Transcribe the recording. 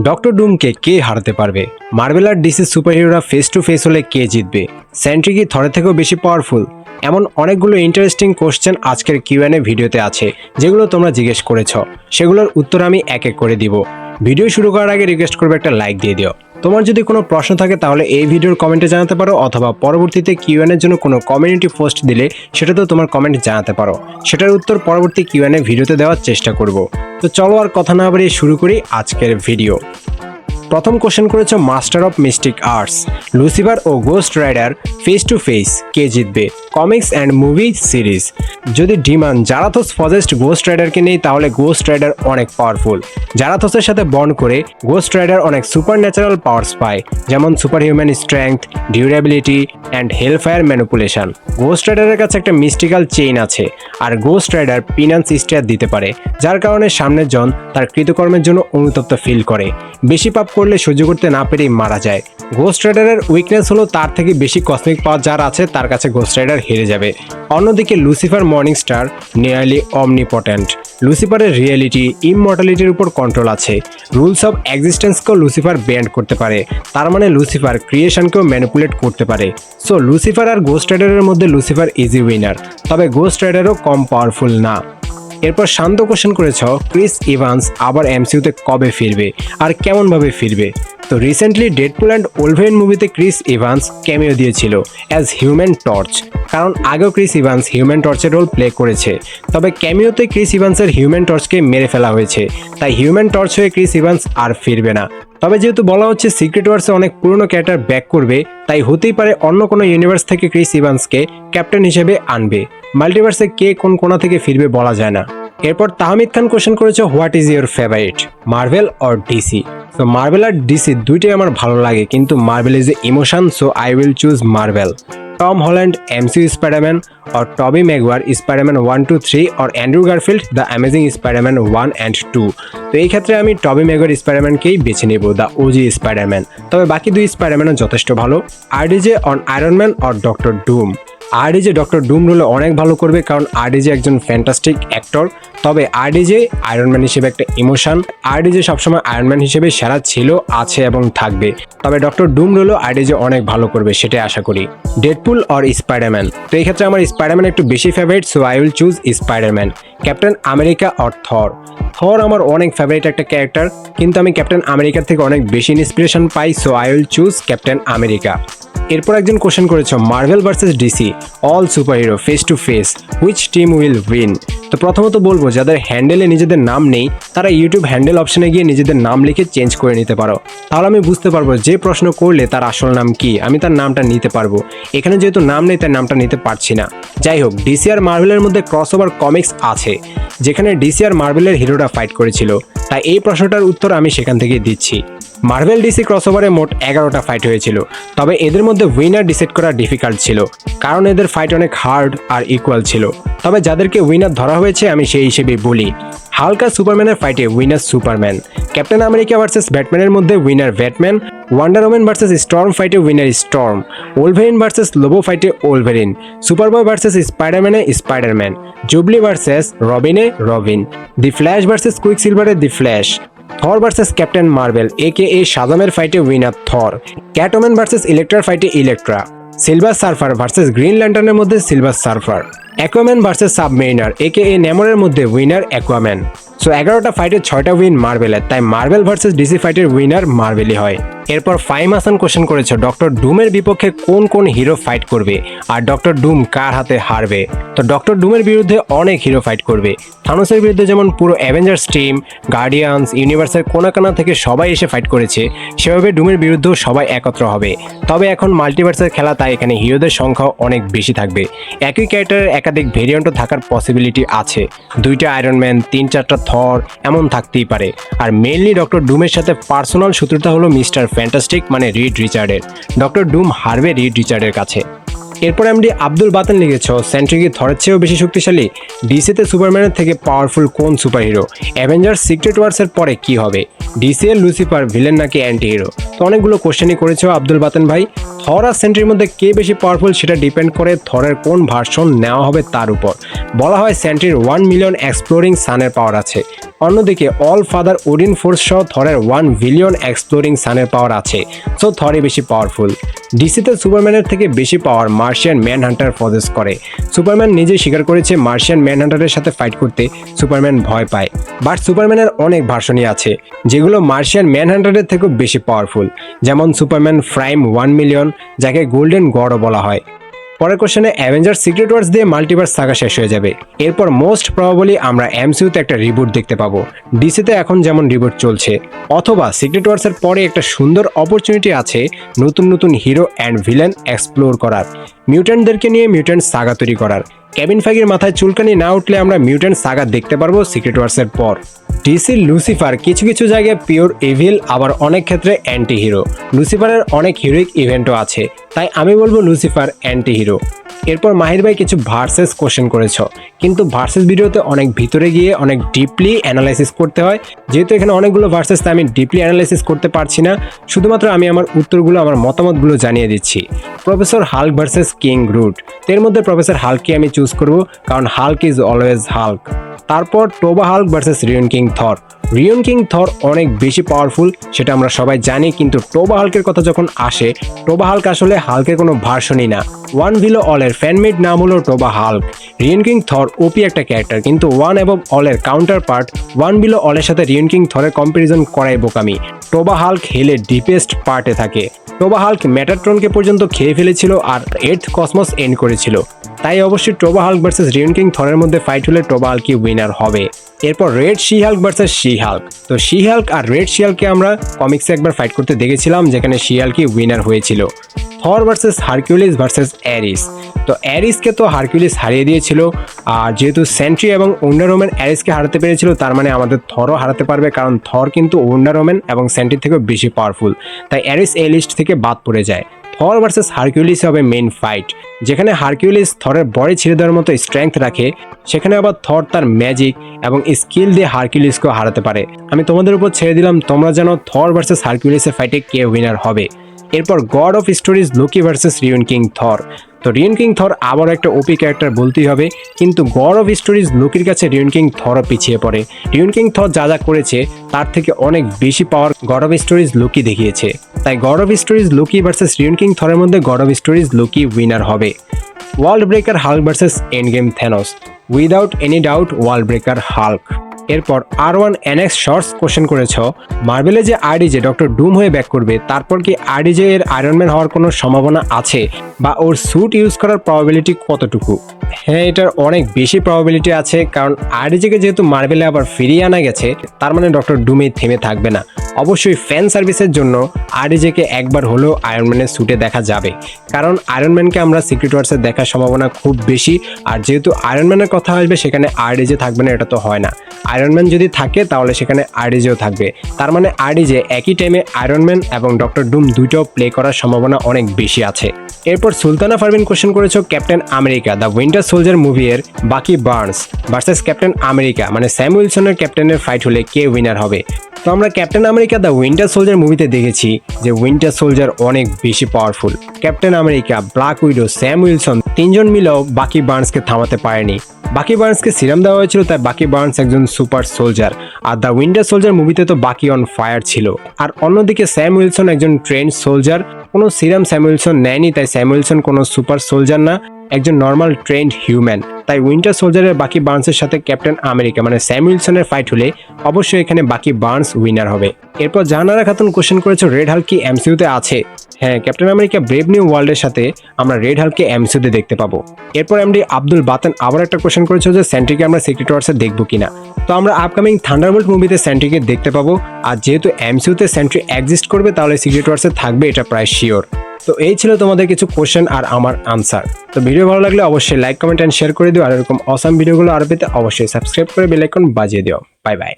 Doctor ডুমকে কে হারাতে পারবে? মার্ভেল আর ডিসি সুপারহিরোরা ফেস টু ফেস হলে কে জিতবে? সেন্ট্রি কি থরের থেকেও বেশি পাওয়ারফুল? এমন অনেকগুলো ইন্টারেস্টিং কোশ্চেন আজকের কিউএনএ ভিডিওতে আছে, যেগুলো তোমরা জিজ্ঞেস করেছ। সেগুলোর উত্তর আমি এক এক করে দিব। ভিডিও শুরু করার আগে রিকোয়েস্ট করবে একটা লাইক দিয়ে দিও। তোমার যদি কোনো প্রশ্ন থাকে তাহলে এই ভিডিওর কমেন্টে জানাতে পারো, অথবা পরবর্তীতে কিউএনএর জন্য কোনো কমিউনিটি পোস্ট দিলে সেটাতেও তোমার কমেন্ট জানাতে পারো। সেটার উত্তর পরবর্তী কিউএনএ ভিডিওতে দেওয়ার চেষ্টা করব। তো চলো আর কথা না বাড়িয়ে শুরু করি আজকের ভিডিও। প্রথম কোশ্চেন করেছে master of mystic arts Lucifer ও Ghost Rider face to face, কে জিতবে? Comics and movie series. যদি ডিমান জারাথোস ফজেস্ট গোস্ট রাইডারকে নেই তাহলে গোস্ট রাইডার অনেক পাওয়ারফুল। জারাথোসের সাথে বন্ড করে গোস্ট রাইডার অনেক সুপার ন্যাচারাল পাওয়ার্স পায়, যেমন superhuman strength, durability and hellfire manipulation. Ghost রাইডারের কাছে একটা মিস্টিক্যাল চেইন আছে, আর গোস্ট রাইডার পিনান্স স্টেয়ার দিতে পারে, যার কারণে সামনের জন তার কৃতকর্মের জন্য অনুতপ্ত ফিল করে। বেশি পাপ করলে সহ্য করতে না পেরেই মারা যায়। গোস্ট রাইডারের উইকনেস হলো তার থেকে বেশি কসমিক পাওয়ার যার আছে তার কাছে গোস্ট রাইডার হেরে যাবে। অন্যদিকে Lucifer morning star nearly omnipotent. লুসিফারের রিয়েলিটি ইমমর্টালিটির উপর কন্ট্রোল আছে। রুলস অফ এক্সিস্টেন্সকেও লুসিফার ব্যান্ড করতে পারে, তার মানে লুসিফার ক্রিয়েশনকেও ম্যানিপুলেট করতে পারে। সো লুসিফার আর গোস্ট রাইডারের মধ্যে লুসিফার ইজি উইনার, তবে গোস্ট রাইডারও কম পাওয়ারফুল না। এরপর শান্ত কোশ্চেন করেছ ক্রিস ইভান্স আবার এমসিইউতে কবে ফিরবে আর কেমনভাবে ফিরবে? তো রিসেন্টলি ডেডপুল অ্যান্ড ওলভেরিন মুভিতে ক্রিস ইভান্স ক্যামিও দিয়েছিল অ্যাজ হিউম্যান টর্চ, কারণ আগেও ক্রিস ইভান্স হিউম্যান টর্চের রোল প্লে করেছে। তবে ক্যামিওতে ক্রিস ইভান্সের হিউম্যান টর্চকে মেরে ফেলা হয়েছে, তাই হিউম্যান টর্চ হয়ে ক্রিস ইভান্স আর ফিরবে না। তবে যেহেতু বলা হচ্ছে সিক্রেট ওয়ার্সে অনেক পুরনো ক্যারেক্টার ব্যাক করবে, তাই হতেই পারে অন্য কোনো ইউনিভার্স থেকে ক্রিস ইভান্সকে ক্যাপ্টেন হিসেবে আনবে। মাল্টিভার্সে কে কোন কোণা থেকে ফিরবে বলা যায় না। এরপর তাহমিদ খান কোশ্চেন করেছে what is your favourite, Marvel or DC? তো মার্ভেল আর ডিসি দুইটাই আমার ভালো লাগে, কিন্তু Marvel is a emotion, so I will choose Marvel. Tom Holland MCU Spiderman और टॉबी मैगवायर स्पाइडरमैन 1, 2, 3 और Andrew Garfield the amazing Spiderman 1 and 2। তো এই ক্ষেত্রে আমি টবি ম্যাগুয়ার স্পাইডারম্যানকেই বেছে নেব, দ্য ওজি স্পাইডারম্যান। তবে বাকি দুই স্পাইডারম্যানও যথেষ্ট ভালো। RDJ on Iron Man or Doctor Doom? RDJ Doctor Doom রোলে অনেক ভালো করবে, কারণ আরডিজে একজন ফ্যান্টাস্টিক অ্যাক্টর। তবে আরডিজে আয়রনম্যান হিসেবে একটা ইমোশন। আরডিজে সবসময় আয়রনম্যান হিসেবে সেরা ছিল, আছে এবং থাকবে। তবে ডক্টর ডুম রোলও আরডিজে অনেক ভালো করবে, সেটাই আশা করি। Deadpool or Spiderman? তো এই ক্ষেত্রে আমার স্পাইডারম্যান একটু বেশি favourite, so I will choose Spiderman. Captain America or Thor? Thor আমার অনেক ফেভারিট একটা ক্যারেক্টার, কিন্তু আমি ক্যাপ্টেন আমেরিকার থেকে অনেক বেশি inspiration pi, so I will choose captain America. এরপর একজন কোশ্চেন করেছ Marvel versus DC all superhero face to face, which team will win? তো প্রথমত বলবো যাদের হ্যান্ডেলে নিজেদের নাম নেই তারা ইউটিউব হ্যান্ডেল অপশনে গিয়ে নিজেদের নাম লিখে চেঞ্জ করে নিতে পারো। তাহলে আমি বুঝতে পারবো যে প্রশ্ন করলে তার আসল নাম কি, আমি তার নামটা নিতে পারবো। এখানে যেহেতু নাম নেই তার নামটা নিতে পারছি না। যাই হোক, ডিসি আর মার্ভেলের মধ্যে ক্রসওভার কমিক্স আছে, যেখানে ডিসি আর মার্ভেলের হিরোরা ফাইট করেছিল, তাই এই প্রশ্নটার উত্তর আমি সেখান থেকে দিচ্ছি। মার্ভেল ডিসি ক্রসওভারে মোট 11টা ফাইট হয়েছিল, তবে এদের মধ্যে উইনার ডিসাইড করা ডিফিকাল্ট ছিল, কারণ এদের ফাইট অনেক হার্ড আর ইকুয়াল ছিল। তবে যাদেরকে উইনার ধরা হয়েছে আমি সেই হিসেবেই বলি। হাল্ক আর সুপারম্যানের ফাইটে winner Superman. Captain America versus ব্যাটম্যানের মধ্যে winner Batman. Wonder Woman versus Storm ফাইটে winner Storm. Wolverine versus Lobo ফাইটে ওলভেরিন। সুপারবয় ভার্সেস স্পাইডারম্যানে স্পাইডারম্যান। জুবলি ভার্সেস রবিনে রবিন। দি ফ্ল্যাশ ভার্সেস কুইকসিলভারে the Flash. Thor versus Captain Marvel এ শাজামের ফাইটে উইনার থর। ক্যাটওম্যান ভার্সেস ইলেকট্রার ফাইটে Elektra. Silver Surfer versus Green ল্যান্টার্নের মধ্যে Silver Surfer. Aquaman versus Submariner নেমোরের মধ্যে উইনার অ্যাকুয়াম্যান। সো 11টা ফাইটের 6টা উইন মার্ভেলের, তাই মার্ভেল ভার্সেস ডিসি ফাইটের উইনার মার্ভেলই হয়। এরপর ফাইম হাসান কোশ্চেন করেছে ডক্টর ডুমের বিপক্ষে কোন কোন হিরো ফাইট করবে আর ডক্টর ডুম কার হাতে হারবে? তো ডক্টর ডুমের বিরুদ্ধে অনেক হিরো ফাইট করবে। থানোসের বিরুদ্ধে যেমন পুরো অ্যাভেঞ্জার্স টিম, গার্ডিয়ানস, ইউনিভার্সের কোনাকানা থেকে সবাই এসে ফাইট করেছে, সেভাবে ডুমের বিরুদ্ধেও সবাই একত্র হবে। তবে এখন মাল্টিভার্সের খেলা, তাই এখানে হিরোদের সংখ্যাও অনেক বেশি থাকবে। একই ক্যারেক্টারের একাধিক ভেরিয়েন্টও থাকার পসিবিলিটি আছে। 2টা আয়রনম্যান, 3-4টা থর এমন থাকতেই পারে। আর মেইনলি ডক্টর ডুমের সাথে পার্সোনাল শত্রুতা হলো মিস্টার ফ্যান্টাস্টিক মানে রিড রিচার্ডের। ডক্টর ডুম হারবে রিড রিচার্ডের কাছে। এরপর এমডি আব্দুল বাতেন লিখেছ সেন্ট্রি কি থরের চেয়েও বেশি শক্তিশালী? ডিসিতে সুপারম্যানের থেকে পাওয়ারফুল কোন সুপারহিরো? অ্যাভেঞ্জার্স সিক্রেট ওয়ার্সের পরে কি হবে? ডিসি এর লুসিফার ভিলেন নাকি অ্যান্টি হিরো? তো অনেকগুলো কোশ্চেনই করেছো আব্দুল বাতেন ভাই। থর আর সেন্ট্রির মধ্যে কে বেশি পাওয়ারফুল সেটা ডিপেন্ড করে থরের কোন ভার্সন নেওয়া হবে তার উপর। বলা হয় সেন্ট্রির 1 মিলিয়ন এক্সপ্লোরিং সানের পাওয়ার আছে, অন্যদিকে অল ফাদার ওডিন ফোর্স সহ থরের 1 বিলিয়ন এক্সপ্লোরিং সানের পাওয়ার আছে, সো থরই বেশি পাওয়ারফুল। ডিসিতে সুপারম্যানের থেকে বেশি পাওয়ার মার্শিয়ান ম্যানহান্টার পজেস করে। সুপারম্যান নিজে স্বীকার করেছে মার্শিয়ান ম্যানহান্টারের সাথে ফাইট করতে সুপারম্যান ভয় পায়, বাট সুপারম্যানের অনেক ভার্সনই আছে যেগুলো মার্শিয়ান ম্যানহান্টারের থেকেও বেশি পাওয়ারফুল, যেমন সুপারম্যান প্রাইম 1 মিলিয়ন, যাকে গোল্ডেন গডও বলা হয়। পরের কোশ্চেনে অ্যাভেঞ্জার সিক্রেট ওয়ার্স দিয়ে মাল্টিভার্স সাগা শেষ হয়ে যাবে। এরপর মোস্ট প্রবাবলি আমরা এমসিইউতে একটা রিবুট দেখতে পাবো, ডিসিতে এখন যেমন রিবুট চলছে, অথবা সিক্রেট ওয়ার্সের পরে একটা সুন্দর অপরচুনিটি আছে নতুন নতুন হিরো অ্যান্ড ভিলেন এক্সপ্লোর করার, মিউট্যান্টদেরকে নিয়ে মিউট্যান্ট সাগা তৈরি করার। কেভিন ফাইগির মাথায় চুলকানি না উঠলে আমরা মিউট্যান্ট সাগা দেখতে পারবো সিক্রেট ওয়ার্সের পর। ডিসির লুসিফার কিছু কিছু জায়গায় পিওর ইভিল, আবার অনেক ক্ষেত্রে অ্যান্টি হিরো। লুসিফারের অনেক হিরোইক ইভেন্টও আছে, তাই আমি বলবো লুসিফার অ্যান্টি হিরো। এরপর মাহির ভাই কিছু ভার্সেস কোশ্চেন করেছ, কিন্তু ভার্সেস ভিডিওতে অনেক ভিতরে গিয়ে অনেক ডিপলি অ্যানালাইসিস করতে হয়, যেহেতু এখানে অনেকগুলো ভার্সেস তাই আমি ডিপলি অ্যানালাইসিস করতে পারছি না, শুধুমাত্র আমি আমার উত্তরগুলো আমার মতামতগুলো জানিয়ে দিচ্ছি। Professor Hulk versus king Groot, এর মধ্যে প্রফেসর হাল্ককে আমি চুজ করব, কারণ হাল্ক ইজ অলওয়েজ হাল্ক। তারপর টোবা হাল্ক ভার্সেস রিয়ন কিং থর। রিয়ন কিং থর অনেক বেশি পাওয়ারফুল সেটা আমরা সবাই জানি, কিন্তু টোবা হাল্কের কথা যখন আসে, টোবা হাল্ক আসলে হাল্কের কোনো ভার্সনই না। ওয়ান বিলো অলের ফ্যানমেড নাম হলো টোবা হাল্ক। রিয়ন কিং থর ওপি একটা ক্যারেক্টার, কিন্তু ওয়ান এবং অলের কাউন্টার পার্ট ওয়ান বিলো অলের সাথে রিয়ন কিং থরের কম্পারিজন করাই বোকামি। টোবা হাল্ক হেলের ডিপেস্ট পার্টে থাকে। টোবা হাল্ক মেটাট্রনকে পর্যন্ত খেয়ে ফেলেছিল আর এর্থ কসমস এন্ড করেছিল, তাই অবশ্যই টোবা হাল্ক ভার্সেস রিয়ন কিং থরের মধ্যে ফাইট হলে টোবা হাল্কই উইনার হবে। এরপর Red She Hulk versus She Hulk. তো শি হাল্ক আর রেড শি হাল্ককে আমরা কমিক্সে একবার ফাইট করতে দেখেছিলাম, যেখানে শি হাল্কই উইনার হয়েছিল। থর ভার্সেস হারকিউলিস ভার্সেস অ্যারিস। তো অ্যারিসকে তো হারকিউলিস হারিয়ে দিয়েছিল, আর যেহেতু সেন্ট্রি এবং ওয়ান্ডার ওম্যান অ্যারিসকে হারাতে পেরেছিল, তার মানে আমাদের থরও হারাতে পারবে, কারণ থর কিন্তু ওয়ান্ডার ওম্যান এবং সেন্ট্রির থেকেও বেশি পাওয়ারফুল, তাই অ্যারিস এই লিস্ট থেকে বাদ পড়ে যায়। থর ভার্সেস হারকিউলিস হবে মেইন ফাইট, যেখানে হারকিউলিস থরের বডি ছেড়ে দেওয়ার মতো স্ট্রেংথ রাখে, সেখানে আবার থর তার ম্যাজিক এবং স্কিল দিয়ে হারকিউলিসকেও হারাতে পারে। আমি তোমাদের উপর ছেড়ে দিলাম, তোমরা জানো থর ভার্সেস হারকিউলিসের ফাইটে কে উইনার হবে। এরপর God of Stories Loki versus Rune King Thor. তো রিয়ন কিং থর আবারও একটা ওপি ক্যারেক্টার বলতেই হবে, কিন্তু গড অফ স্টোরিজ লোকির কাছে রিয়ন কিং থরও পিছিয়ে পড়ে। রিয়ন কিং থর যা যা করেছে তার থেকে অনেক বেশি power God of Stories Loki দেখিয়েছে, তাই God of Stories Loki versus Rune King থরের মধ্যে God of Stories Loki winner হবে। World Breaker Hulk versus Endgame Thanos. Without any doubt World Breaker Hulk. এরপর R1NX শর্টস কোশ্চেন করেছ, মার্বেলে যে আরডিজে Doctor ডুম হয়ে back করবে, তারপর কি আরডিজে এর আয়রনম্যান হওয়ার কোনো সম্ভাবনা আছে, বা ওর স্যুট ইউজ করার প্রবাবিলিটি কতটুকু? হ্যাঁ, এটার অনেক বেশি প্রবাবিলিটি আছে, কারণ আরডিজেকে যেহেতু মার্বেলে আবার ফিরিয়ে আনা গেছে, তার মানে ডক্টর ডুমে থেমে থাকবে না। অবশ্যই ফ্যান সার্ভিসের জন্য আরডিজেকে একবার হলেও আয়রনম্যানের স্যুটে দেখা যাবে, কারণ আয়রনম্যানকে আমরা সিক্রেট ওয়ার্সে দেখার সম্ভাবনা খুব বেশি, আর যেহেতু আয়রনম্যানের কথা আসবে সেখানে আরডিজে থাকবে না, এটা তো হয় না। আয়রনম্যান যদি থাকে তাহলে সেখানে আরডিজেও থাকবে, তার মানে আরডিজে একই টাইমে আয়রনম্যান এবং ডক্টর ডুম দুইটাও প্লে করার সম্ভাবনা অনেক বেশি আছে। এরপর সুলতানা ফারবিন কোশ্চেন করেছো captain America the winter soldier movie এর বাকি বার্নস ভার্সেস ক্যাপ্টেন আমেরিকা, মানে স্যাম উইলসনের ক্যাপ্টেনের ফাইট হলে কে উইনার হবে। তো আমরা captain America the winter soldier মুভিতে দেখেছি যে উইন্টার সোলজার অনেক বেশি powerful. Captain America, black widow, Sam Wilson তিনজন মিলেও বাকি বার্নসকে থামাতে পারেনি। বাকি বার্নসকে সিরাম দেওয়া হয়েছিল, তাই বাকি বার্নস একজন super soldier, are the winter soldier মুভিতে তো বাকি অন ফায়ার ছিল। আর অন্যদিকে স্যাম উইলসন একজন ট্রেন্ড সোলজার, কোনো সিরাম স্যাম উইলসন নেয়নি, তাই স্যাম উইলসন কোনো সুপার সোলজার না, একজন নর্মাল ট্রেন্ড হিউম্যান। তাই উইন্টার সোলজারের বাকি বার্নসের সাথে ক্যাপ্টেন আমেরিকা মানে স্যাম উইলসনের ফাইট হলে অবশ্যই এখানে বাকি বার্নস উইনার হবে। এরপর জাহানারা খাতুন কোশ্চেন করেছো রেড হাল্ক কি এমসিইউতে আছে? হ্যাঁ, ক্যাপ্টেন আমেরিকা ব্রেভ নিউ ওয়ার্ল্ডের সাথে আমরা রেড হাল্ককে এমসিইউতে দেখতে পাবো। এরপর এমডি আব্দুল বাতেন আবার একটা কোশ্চেন করেছো যে সেন্ট্রিকে আমরা সিক্রেট ওয়ার্সে দেখবো কিনা। তো আমরা আপকামিং থান্ডারবোল্ট মুভিতে সেন্ট্রিকে দেখতে পাবো, আর যেহেতু এমসিইউতে সেন্ট্রি এক্সিস্ট করবে তাহলে সিক্রেট ওয়ার্সে থাকবে, এটা প্রায় শিওর। তো এই ছিল তোমাদের কিছু কোশ্চেন আর আমার আনসার। তো ভিডিও ভালো লাগলে অবশ্যই লাইক, কমেন্ট এন্ড শেয়ার করে দিও, আর এরকম অসাম ভিডিওগুলো আরো পেতে অবশ্যই সাবস্ক্রাইব করে বেল আইকন বাজিয়ে দিও। Bye bye.